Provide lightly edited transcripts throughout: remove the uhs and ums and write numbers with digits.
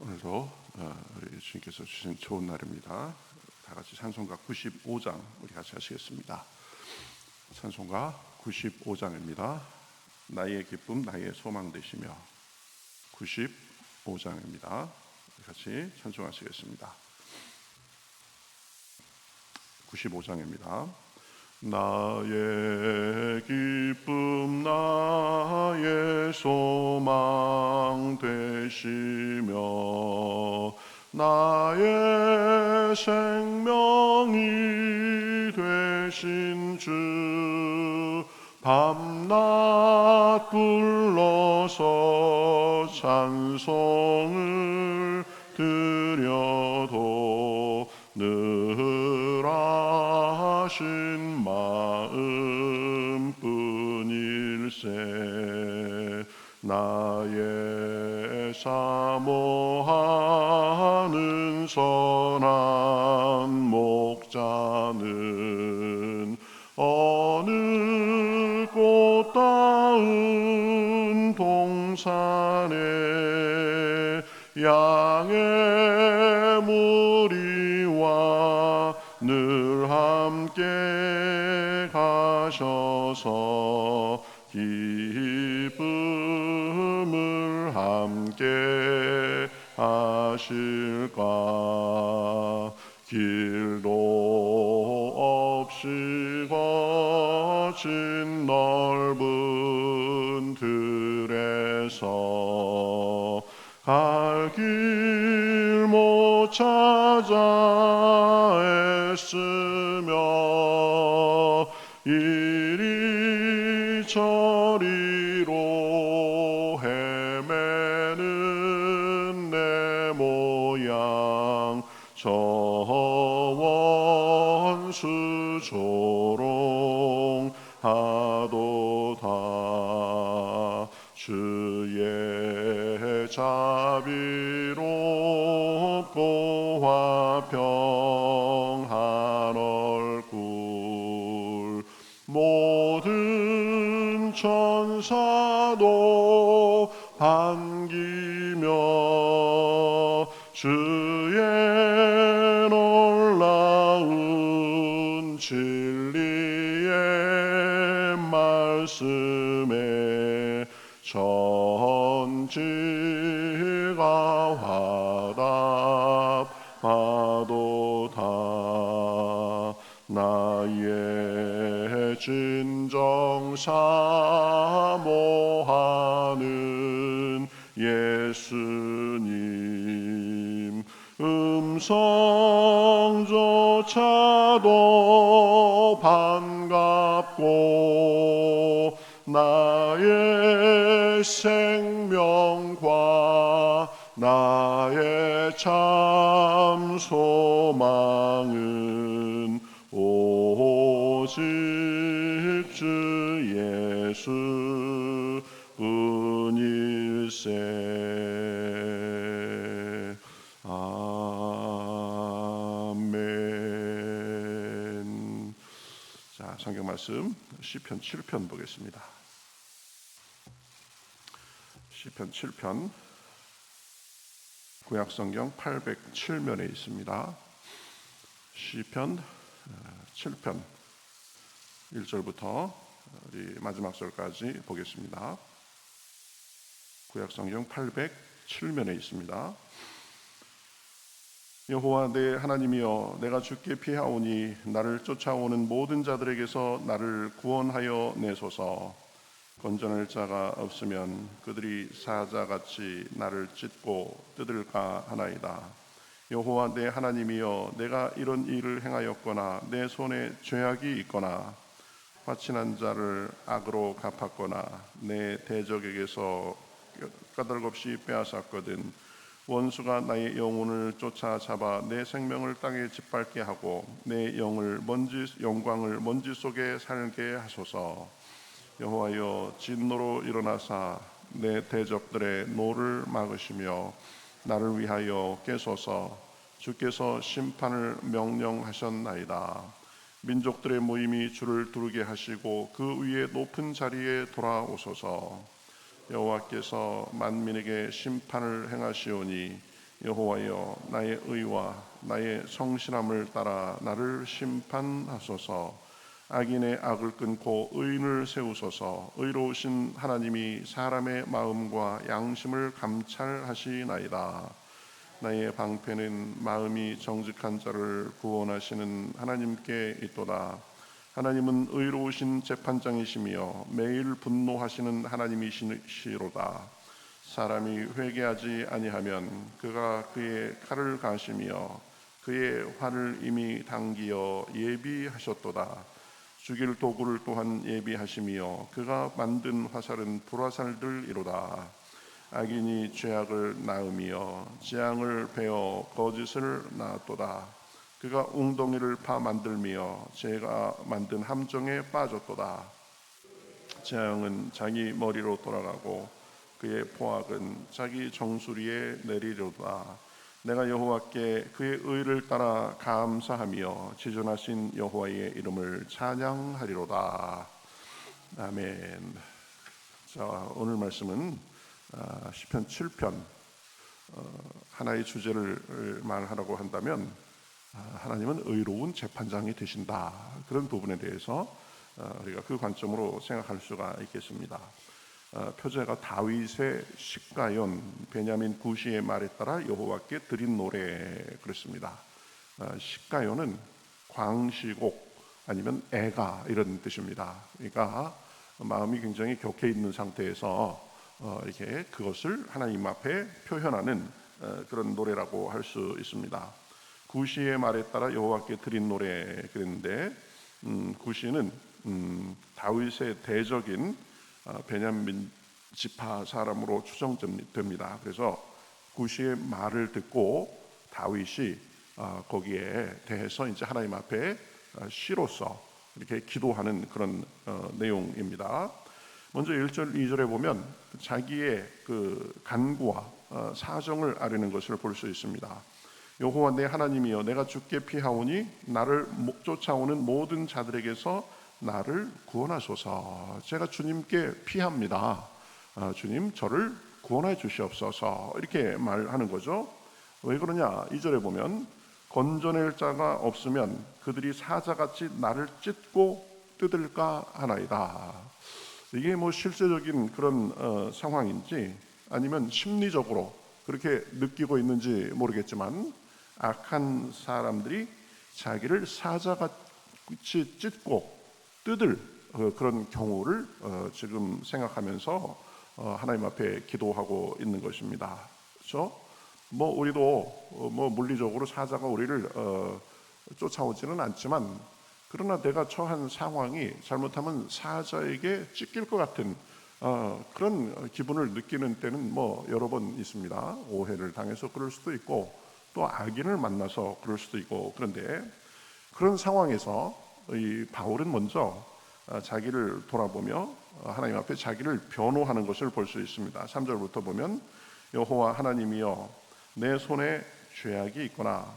오늘도 우리 주님께서 주신 좋은 날입니다. 다 같이 찬송가 95장 우리 같이 하시겠습니다. 찬송가 95장입니다. 나의 기쁨 나의 소망 되시며 95장입니다. 우리 같이 찬송하시겠습니다. 95장입니다. 나의 기쁨 나의 소망 되시며 나의 생명이 되신 주 밤낮 불러서 찬송을 드려도 늘 하신 마음뿐일세. 나의 사모하는 선한 목자는 어느 꽃다운 동산에 양의 무리와 늘 함께 가셔서 기쁨을 함께 하실까. 길도 없이 거친 넓은 들에서 갈 길 못 찾아 애쓰며 이리 저리로 헤매는 내 모양 저 원수 조롱하도다. 주의 자비롭고 화평한 얼굴 모든 천사도 반기며 주의 놀라운 진리의 말씀에 천지가 화답하도다. 나의 진정 사모하는 예수님 음성조차도 반갑고 나의 생명과 나의 참 소망은 오직 주 예수 뿐일세. 아멘. 자, 성경 말씀 시편 7편 보겠습니다. 시편 7편 구약성경 807면에 있습니다. 시편 7편 1절부터 우리 마지막 절까지 보겠습니다. 구약성경 807면에 있습니다. 여호와 내 하나님이여, 내가 주께 피하오니 나를 쫓아오는 모든 자들에게서 나를 구원하여 내소서. 건져낼 자가 없으면 그들이 사자같이 나를 찢고 뜯을까 하나이다. 여호와 내 하나님이여, 내가 이런 일을 행하였거나 내 손에 죄악이 있거나 화친한 자를 악으로 갚았거나 내 대적에게서 까닭없이 빼앗았거든 원수가 나의 영혼을 쫓아잡아 내 생명을 땅에 짓밟게 하고 내 영광을 먼지 속에 살게 하소서. 여호와여, 진노로 일어나사 내 대적들의 노를 막으시며 나를 위하여 깨소서. 주께서 심판을 명령하셨나이다. 민족들의 모임이 주를 두르게 하시고 그 위에 높은 자리에 돌아오소서. 여호와께서 만민에게 심판을 행하시오니 여호와여, 나의 의와 나의 성실함을 따라 나를 심판하소서. 악인의 악을 끊고 의인을 세우소서. 의로우신 하나님이 사람의 마음과 양심을 감찰하시나이다. 나의 방패는 마음이 정직한 자를 구원하시는 하나님께 있도다. 하나님은 의로우신 재판장이시며 매일 분노하시는 하나님이시로다. 사람이 회개하지 아니하면 그가 그의 칼을 가시며 그의 활을 이미 당기어 예비하셨도다. 죽일 도구를 또한 예비하시며 그가 만든 화살은 불화살들이로다. 악인이 죄악을 낳으며 재앙을 베어 거짓을 낳았도다. 그가 웅덩이를 파 만들며 제가 만든 함정에 빠졌도다. 재앙은 자기 머리로 돌아가고 그의 포악은 자기 정수리에 내리려다. 내가 여호와께 그의 의를 따라 감사하며 지존하신 여호와의 이름을 찬양하리로다. 아멘. 자, 오늘 말씀은 시편 7편, 하나의 주제를 말하라고 한다면 하나님은 의로운 재판장이 되신다. 그런 부분에 대해서 우리가 그 관점으로 생각할 수가 있겠습니다. 표제가 다윗의 시가연, 베냐민 구시의 말에 따라 여호와께 드린 노래, 그렇습니다. 시가연은 광시곡 아니면 애가 이런 뜻입니다. 그러니까 마음이 굉장히 격해 있는 상태에서 이렇게 그것을 하나님 앞에 표현하는 그런 노래라고 할 수 있습니다. 구시의 말에 따라 여호와께 드린 노래 그랬는데, 구시는 다윗의 대적인 베냐민 지파 사람으로 추정됩니다. 그래서 구시의 말을 듣고 다윗이 거기에 대해서 이제 하나님 앞에 시로서 이렇게 기도하는 그런 내용입니다. 먼저 1절, 2절에 보면 자기의 그 간구와 사정을 아뢰는 것을 볼 수 있습니다. 여호와 내 하나님이여, 내가 주께 피하오니 나를 쫓아오는 모든 자들에게서 나를 구원하소서. 제가 주님께 피합니다. 주님, 저를 구원해 주시옵소서. 이렇게 말하는 거죠. 왜 그러냐? 2절에 보면 건져낼 자가 없으면 그들이 사자같이 나를 찢고 뜯을까 하나이다. 이게 뭐 실제적인 그런 상황인지 아니면 심리적으로 그렇게 느끼고 있는지 모르겠지만, 악한 사람들이 자기를 사자같이 찢고 뜯을 그런 경우를 지금 생각하면서 하나님 앞에 기도하고 있는 것입니다. 그렇죠? 뭐 우리도 뭐 물리적으로 사자가 우리를 쫓아오지는 않지만, 그러나 내가 처한 상황이 잘못하면 사자에게 찢길 것 같은 그런 기분을 느끼는 때는 뭐 여러 번 있습니다. 오해를 당해서 그럴 수도 있고, 또 악인을 만나서 그럴 수도 있고. 그런데 그런 상황에서 이 바울은 먼저 자기를 돌아보며 하나님 앞에 자기를 변호하는 것을 볼 수 있습니다. 3절부터 보면 여호와 하나님이여, 내 손에 죄악이 있거나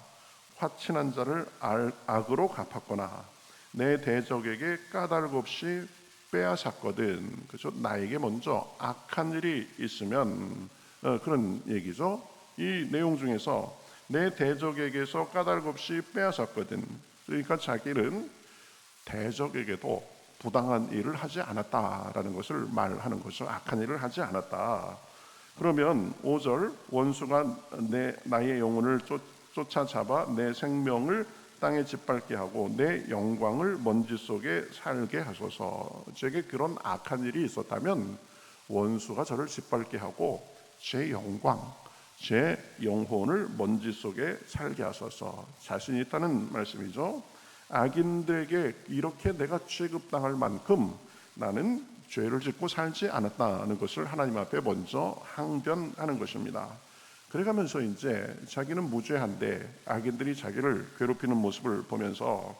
화친한 자를 악으로 갚았거나 내 대적에게 까닭 없이 빼앗았거든. 그렇죠? 나에게 먼저 악한 일이 있으면 그런 얘기죠. 이 내용 중에서 내 대적에게서 까닭 없이 빼앗았거든. 그러니까 자기는 대적에게도 부당한 일을 하지 않았다라는 것을 말하는 거죠. 악한 일을 하지 않았다. 그러면 5절, 원수가 나의 영혼을 쫓아잡아 내 생명을 땅에 짓밟게 하고 내 영광을 먼지 속에 살게 하소서. 제게 그런 악한 일이 있었다면 원수가 저를 짓밟게 하고 제 영광, 제 영혼을 먼지 속에 살게 하소서. 자신 있다는 말씀이죠. 악인들에게 이렇게 내가 취급당할 만큼 나는 죄를 짓고 살지 않았다는 것을 하나님 앞에 먼저 항변하는 것입니다. 그래가면서 이제 자기는 무죄한데 악인들이 자기를 괴롭히는 모습을 보면서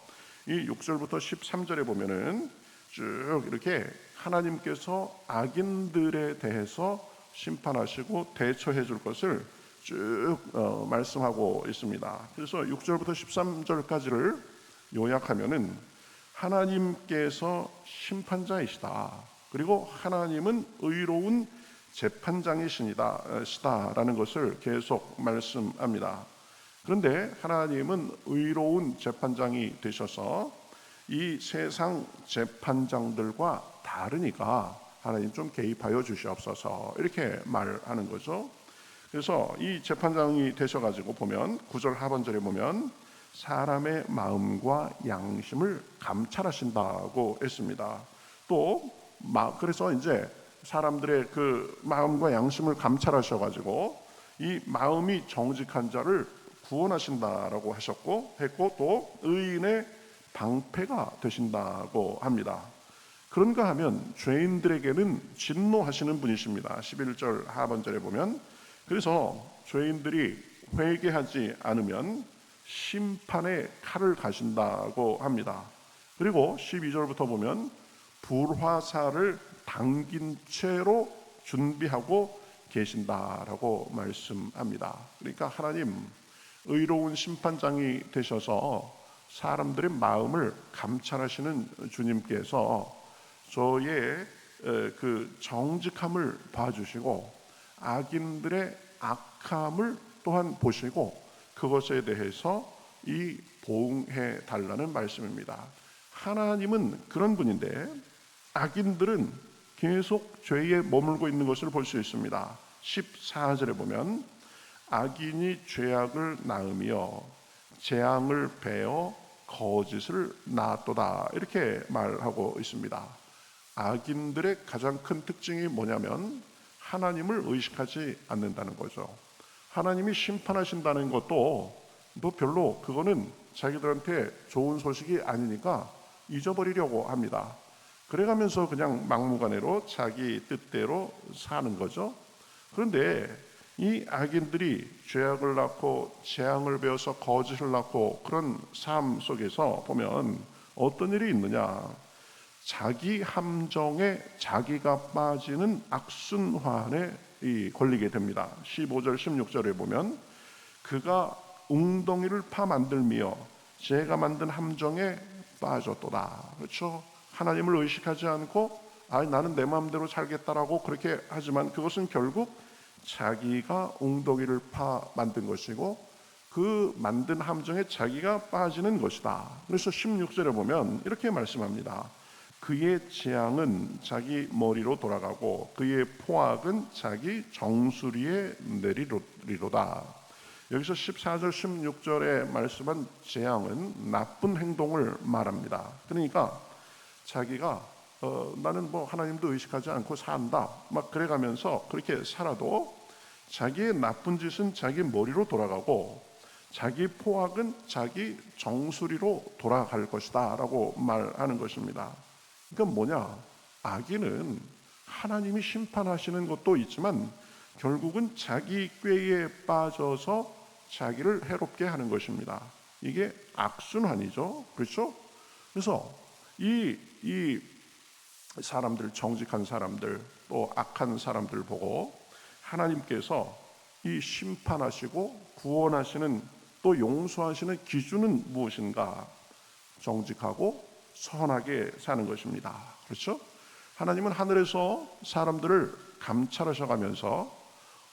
이 6절부터 13절에 보면은 쭉 이렇게 하나님께서 악인들에 대해서 심판하시고 대처해 줄 것을 쭉 말씀하고 있습니다. 그래서 6절부터 13절까지를 요약하면은 하나님께서 심판자이시다. 그리고 하나님은 의로운 재판장이시다라는 것을 계속 말씀합니다. 그런데 하나님은 의로운 재판장이 되셔서 이 세상 재판장들과 다르니까 하나님 좀 개입하여 주시옵소서 이렇게 말하는 거죠. 그래서 이 재판장이 되셔가지고 보면 9절 하반절에 보면 사람의 마음과 양심을 감찰하신다고 했습니다. 또 그래서 이제 사람들의 그 마음과 양심을 감찰하셔가지고 이 마음이 정직한 자를 구원하신다라고 하셨고 했고 또 의인의 방패가 되신다고 합니다. 그런가 하면 죄인들에게는 진노하시는 분이십니다. 11절 하반절에 보면 그래서 죄인들이 회개하지 않으면 심판의 칼을 가신다고 합니다. 그리고 12절부터 보면 불화살을 당긴 채로 준비하고 계신다라고 말씀합니다. 그러니까 하나님 의로운 심판장이 되셔서 사람들의 마음을 감찰하시는 주님께서 저의 그 정직함을 봐주시고 악인들의 악함을 또한 보시고 그것에 대해서 이 보응해 달라는 말씀입니다. 하나님은 그런 분인데 악인들은 계속 죄에 머물고 있는 것을 볼 수 있습니다. 14절에 보면 악인이 죄악을 낳으며 재앙을 베어 거짓을 낳았도다 이렇게 말하고 있습니다. 악인들의 가장 큰 특징이 뭐냐면 하나님을 의식하지 않는다는 거죠. 하나님이 심판하신다는 것도 뭐 별로 그거는 자기들한테 좋은 소식이 아니니까 잊어버리려고 합니다. 그래가면서 그냥 막무가내로 자기 뜻대로 사는 거죠. 그런데 이 악인들이 죄악을 낳고 재앙을 베어서 거짓을 낳고 그런 삶 속에서 보면 어떤 일이 있느냐, 자기 함정에 자기가 빠지는 악순환에 걸리게 됩니다. 15절 16절에 보면 그가 웅덩이를 파 만들며 제가 만든 함정에 빠졌도다. 그렇죠? 하나님을 의식하지 않고 나는 내 마음대로 살겠다라고 그렇게 하지만 그것은 결국 자기가 웅덩이를 파 만든 것이고 그 만든 함정에 자기가 빠지는 것이다. 그래서 16절에 보면 이렇게 말씀합니다. 그의 재앙은 자기 머리로 돌아가고 그의 포악은 자기 정수리에 내리리로다. 여기서 14절 16절에 말씀한 재앙은 나쁜 행동을 말합니다. 그러니까 자기가 나는 뭐 하나님도 의식하지 않고 산다 막 그래가면서 그렇게 살아도 자기의 나쁜 짓은 자기 머리로 돌아가고 자기 포악은 자기 정수리로 돌아갈 것이다 라고 말하는 것입니다. 그러니까 뭐냐, 악인은 하나님이 심판하시는 것도 있지만 결국은 자기 꾀에 빠져서 자기를 해롭게 하는 것입니다. 이게 악순환이죠. 그렇죠? 그래서 이 사람들, 정직한 사람들 또 악한 사람들 보고 하나님께서 이 심판하시고 구원하시는 또 용서하시는 기준은 무엇인가? 정직하고 선하게 사는 것입니다. 그렇죠? 하나님은 하늘에서 사람들을 감찰하셔가면서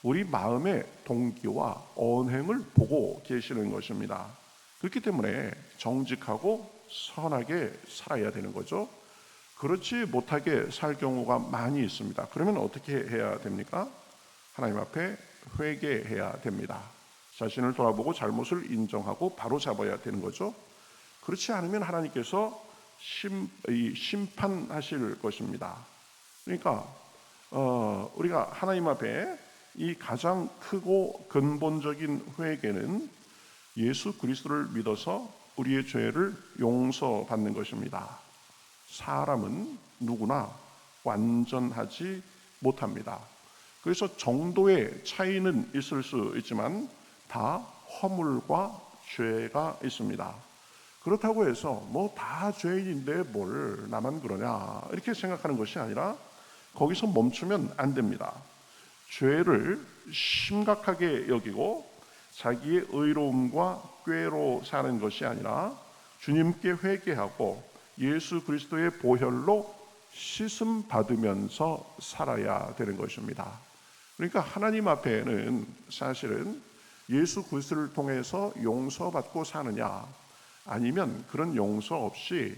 우리 마음의 동기와 언행을 보고 계시는 것입니다. 그렇기 때문에 정직하고 선하게 살아야 되는 거죠. 그렇지 못하게 살 경우가 많이 있습니다. 그러면 어떻게 해야 됩니까? 하나님 앞에 회개해야 됩니다. 자신을 돌아보고 잘못을 인정하고 바로 잡아야 되는 거죠. 그렇지 않으면 하나님께서 심판하실 것입니다. 그러니까 우리가 하나님 앞에 이 가장 크고 근본적인 회개는 예수 그리스도를 믿어서 우리의 죄를 용서받는 것입니다. 사람은 누구나 완전하지 못합니다. 그래서 정도의 차이는 있을 수 있지만 다 허물과 죄가 있습니다. 그렇다고 해서 뭐 다 죄인인데 뭘 나만 그러냐 이렇게 생각하는 것이 아니라 거기서 멈추면 안 됩니다. 죄를 심각하게 여기고 자기의 의로움과 꾀로 사는 것이 아니라 주님께 회개하고 예수 그리스도의 보혈로 씻음 받으면서 살아야 되는 것입니다. 그러니까 하나님 앞에는 사실은 예수 그리스도를 통해서 용서받고 사느냐, 아니면 그런 용서 없이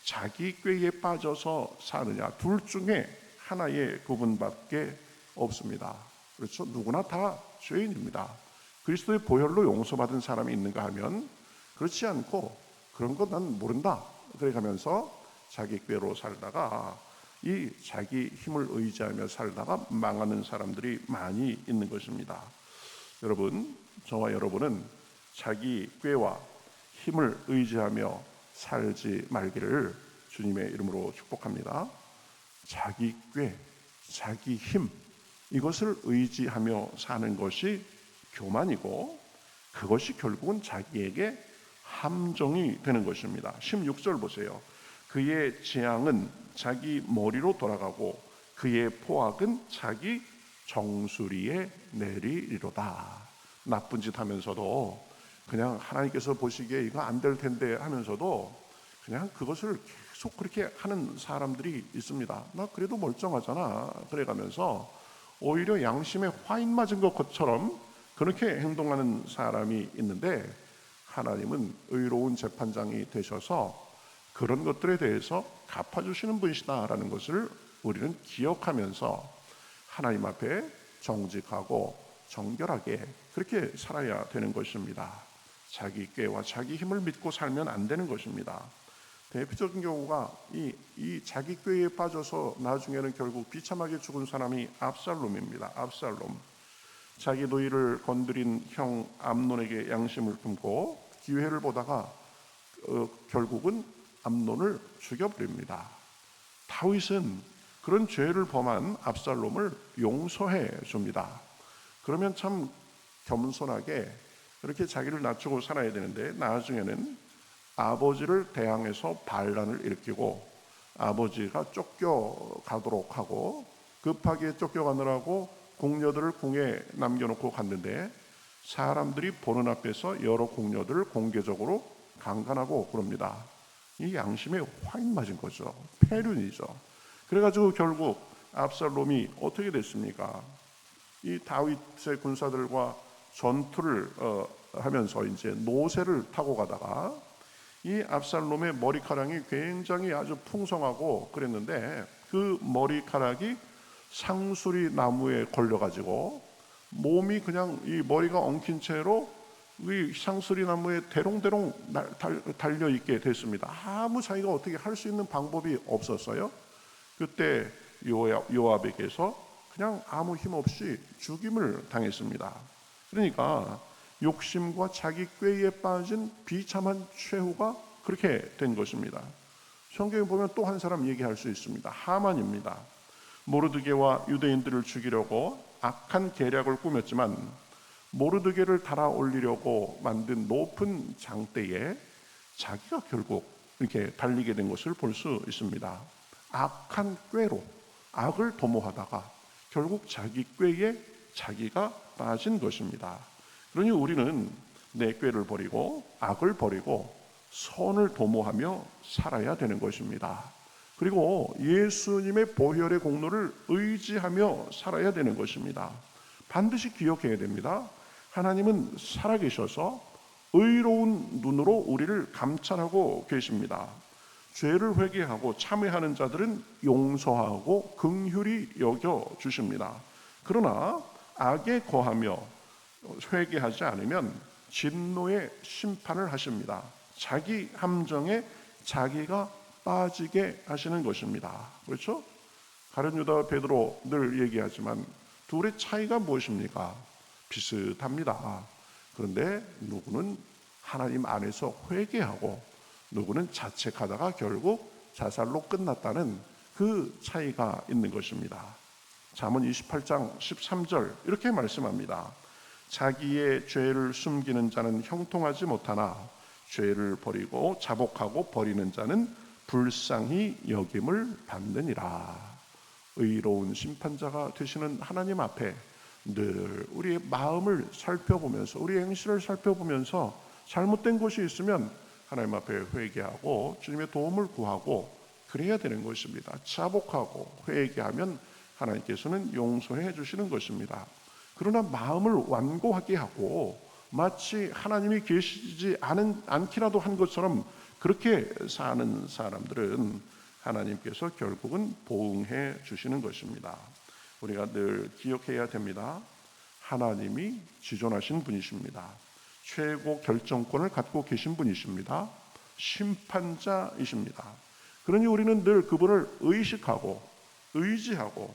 자기 꾀에 빠져서 사느냐, 둘 중에 하나의 구분밖에 없습니다. 그렇죠? 누구나 다 죄인입니다. 그리스도의 보혈로 용서받은 사람이 있는가 하면 그렇지 않고, 그런 거 난 모른다 그래 가면서 자기 꾀로 살다가 이 자기 힘을 의지하며 살다가 망하는 사람들이 많이 있는 것입니다. 여러분, 저와 여러분은 자기 꾀와 힘을 의지하며 살지 말기를 주님의 이름으로 축복합니다. 자기 꾀, 자기 힘, 이것을 의지하며 사는 것이 교만이고, 그것이 결국은 자기에게 함정이 되는 것입니다. 16절 보세요. 그의 재앙은 자기 머리로 돌아가고 그의 포악은 자기 정수리에 내리리로다. 나쁜 짓 하면서도 그냥 하나님께서 보시기에 이거 안 될 텐데 하면서도 그냥 그것을 계속 그렇게 하는 사람들이 있습니다. 나 그래도 멀쩡하잖아 그래가면서 오히려 양심에 화인 맞은 것처럼 그렇게 행동하는 사람이 있는데, 하나님은 의로운 재판장이 되셔서 그런 것들에 대해서 갚아주시는 분이시다라는 것을 우리는 기억하면서 하나님 앞에 정직하고 정결하게 그렇게 살아야 되는 것입니다. 자기 꾀와 자기 힘을 믿고 살면 안 되는 것입니다. 대표적인 경우가 이 자기 꾀에 빠져서 나중에는 결국 비참하게 죽은 사람이 압살롬입니다. 압살롬, 자기 노이를 건드린 형 암논에게 양심을 품고 기회를 보다가 결국은 암논을 죽여버립니다. 다윗은 그런 죄를 범한 압살롬을 용서해 줍니다. 그러면 참 겸손하게 그렇게 자기를 낮추고 살아야 되는데, 나중에는 아버지를 대항해서 반란을 일으키고 아버지가 쫓겨가도록 하고, 급하게 쫓겨가느라고 궁녀들을 궁에 남겨놓고 갔는데 사람들이 보는 앞에서 여러 궁녀들을 공개적으로 강간하고 그럽니다. 이 양심에 화인 맞은 거죠. 폐륜이죠. 그래가지고 결국 압살롬이 어떻게 됐습니까? 이 다윗의 군사들과 전투를 하면서 이제 노새를 타고 가다가 이 압살롬의 머리카락이 굉장히 아주 풍성하고 그랬는데, 그 머리카락이 상수리 나무에 걸려가지고 몸이 그냥 이 머리가 엉킨 채로 이 상수리 나무에 대롱대롱 달려 있게 됐습니다. 아무 자기가 어떻게 할 수 있는 방법이 없었어요. 그때 요압에게서 그냥 아무 힘 없이 죽임을 당했습니다. 그러니까 욕심과 자기 꾀에 빠진 비참한 최후가 그렇게 된 것입니다. 성경에 보면 또 한 사람 얘기할 수 있습니다. 하만입니다. 모르드게와 유대인들을 죽이려고 악한 계략을 꾸몄지만 모르드게를 달아 올리려고 만든 높은 장대에 자기가 결국 이렇게 달리게 된 것을 볼 수 있습니다. 악한 꾀로 악을 도모하다가 결국 자기 꾀에 자기가 빠진 것입니다. 그러니 우리는 내 꾀를 버리고 악을 버리고 선을 도모하며 살아야 되는 것입니다. 그리고 예수님의 보혈의 공로를 의지하며 살아야 되는 것입니다. 반드시 기억해야 됩니다. 하나님은 살아계셔서 의로운 눈으로 우리를 감찰하고 계십니다. 죄를 회개하고 참회하는 자들은 용서하고 긍휼히 여겨주십니다. 그러나 악에 거하며 회개하지 않으면 진노의 심판을 하십니다. 자기 함정에 자기가 빠지게 하시는 것입니다. 그렇죠? 가룟 유다와 베드로 늘 얘기하지만 둘의 차이가 무엇입니까? 비슷합니다. 그런데 누구는 하나님 안에서 회개하고 누구는 자책하다가 결국 자살로 끝났다는 그 차이가 있는 것입니다. 잠언 28장 13절 이렇게 말씀합니다. 자기의 죄를 숨기는 자는 형통하지 못하나 죄를 버리고 자복하고 버리는 자는 불쌍히 여김을 받느니라. 의로운 심판자가 되시는 하나님 앞에 늘 우리의 마음을 살펴보면서 우리의 행실을 살펴보면서 잘못된 것이 있으면 하나님 앞에 회개하고 주님의 도움을 구하고 그래야 되는 것입니다. 자복하고 회개하면 하나님께서는 용서해 주시는 것입니다. 그러나 마음을 완고하게 하고 마치 하나님이 계시지 않기라도 한 것처럼 그렇게 사는 사람들은 하나님께서 결국은 보응해 주시는 것입니다. 우리가 늘 기억해야 됩니다. 하나님이 지존하신 분이십니다. 최고 결정권을 갖고 계신 분이십니다. 심판자이십니다. 그러니 우리는 늘 그분을 의식하고 의지하고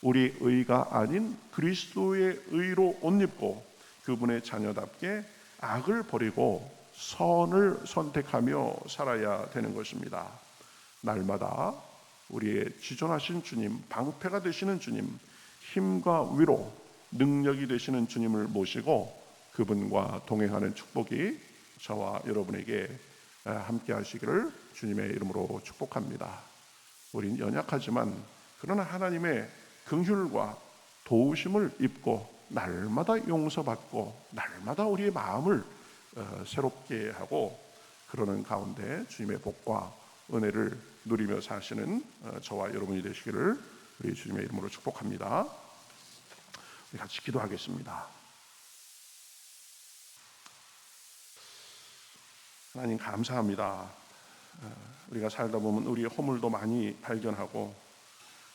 우리 의가 아닌 그리스도의 의로 옷 입고 그분의 자녀답게 악을 버리고 선을 선택하며 살아야 되는 것입니다. 날마다 우리의 지존하신 주님, 방패가 되시는 주님, 힘과 위로, 능력이 되시는 주님을 모시고 그분과 동행하는 축복이 저와 여러분에게 함께 하시기를 주님의 이름으로 축복합니다. 우린 연약하지만 그러나 하나님의 긍휼과 도우심을 입고 날마다 용서받고 날마다 우리의 마음을 새롭게 하고 그러는 가운데 주님의 복과 은혜를 누리며 사시는 저와 여러분이 되시기를 우리 주님의 이름으로 축복합니다. 우리 같이 기도하겠습니다. 하나님 감사합니다. 우리가 살다 보면 우리의 허물도 많이 발견하고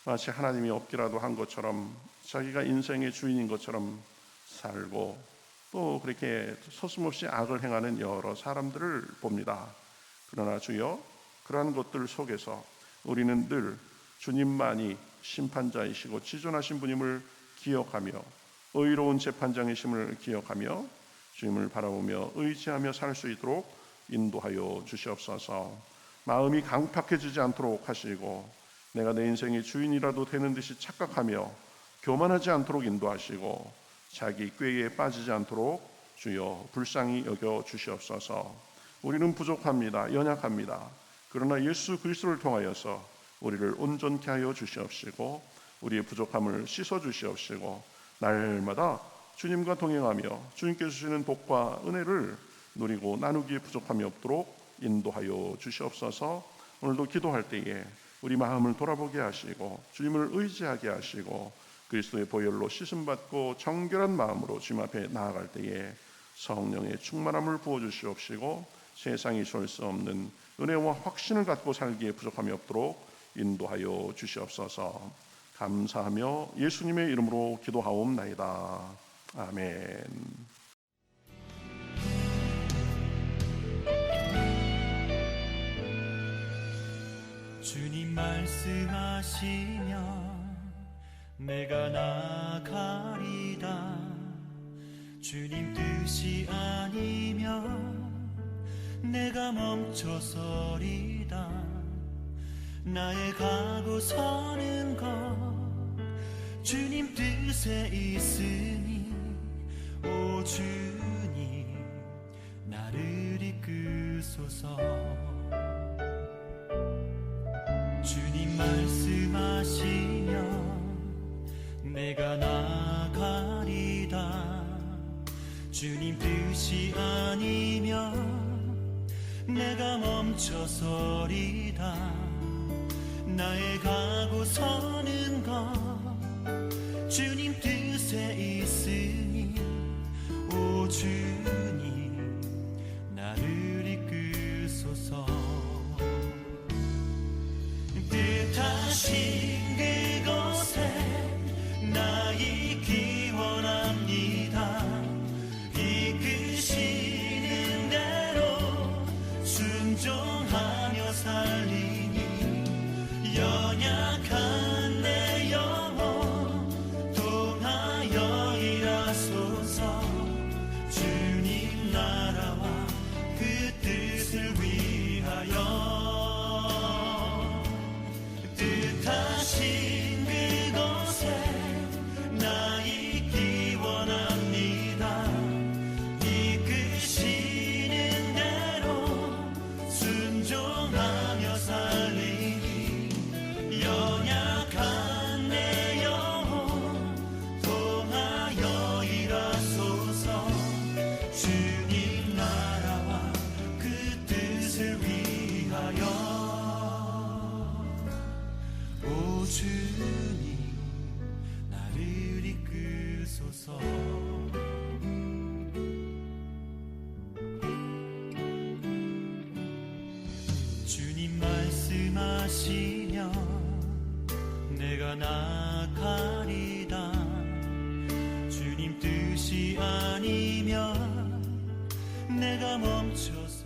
마치 하나님이 없기라도 한 것처럼 자기가 인생의 주인인 것처럼 살고 또 그렇게 서슴없이 악을 행하는 여러 사람들을 봅니다. 그러나 주여 그러한 것들 속에서 우리는 늘 주님만이 심판자이시고 지존하신 분임을 기억하며 의로운 재판장이심을 기억하며 주님을 바라보며 의지하며 살 수 있도록 인도하여 주시옵소서. 마음이 강팍해지지 않도록 하시고 내가 내 인생의 주인이라도 되는 듯이 착각하며 교만하지 않도록 인도하시고 자기 꾀에 빠지지 않도록 주여 불쌍히 여겨 주시옵소서. 우리는 부족합니다. 연약합니다. 그러나 예수 그리스도를 통하여서 우리를 온전케 하여 주시옵시고 우리의 부족함을 씻어 주시옵시고 날마다 주님과 동행하며 주님께서 주시는 복과 은혜를 누리고 나누기에 부족함이 없도록 인도하여 주시옵소서. 오늘도 기도할 때에 우리 마음을 돌아보게 하시고 주님을 의지하게 하시고 그리스도의 보혈로 씻음받고 정결한 마음으로 주님 앞에 나아갈 때에 성령의 충만함을 부어주시옵시고 세상이 줄 수 없는 은혜와 확신을 갖고 살기에 부족함이 없도록 인도하여 주시옵소서. 감사하며 예수님의 이름으로 기도하옵나이다. 아멘. 주님 말씀하시면 내가 나가리다. 주님 뜻이 아니면 내가 멈춰서리다. 나의 가고 서는 것 주님 뜻에 있으니 오 주님 나를 이끄소서. 주님 말씀하시면 내가 나가리다. 주님 뜻이 아니면 내가 멈춰서리다. 나의 가고 서는 것 주님 뜻에 있으니 오 주님 나를 이끄소서. 뜻하신 그곳에 나 있기 원합니다. 이끄시는 대로 순종하며 살리니 연약한 내 영혼 통하여 일하소서. 주 주님 말씀하시면 내가 나가리다. 주님 뜻이 아니면 내가 멈춰서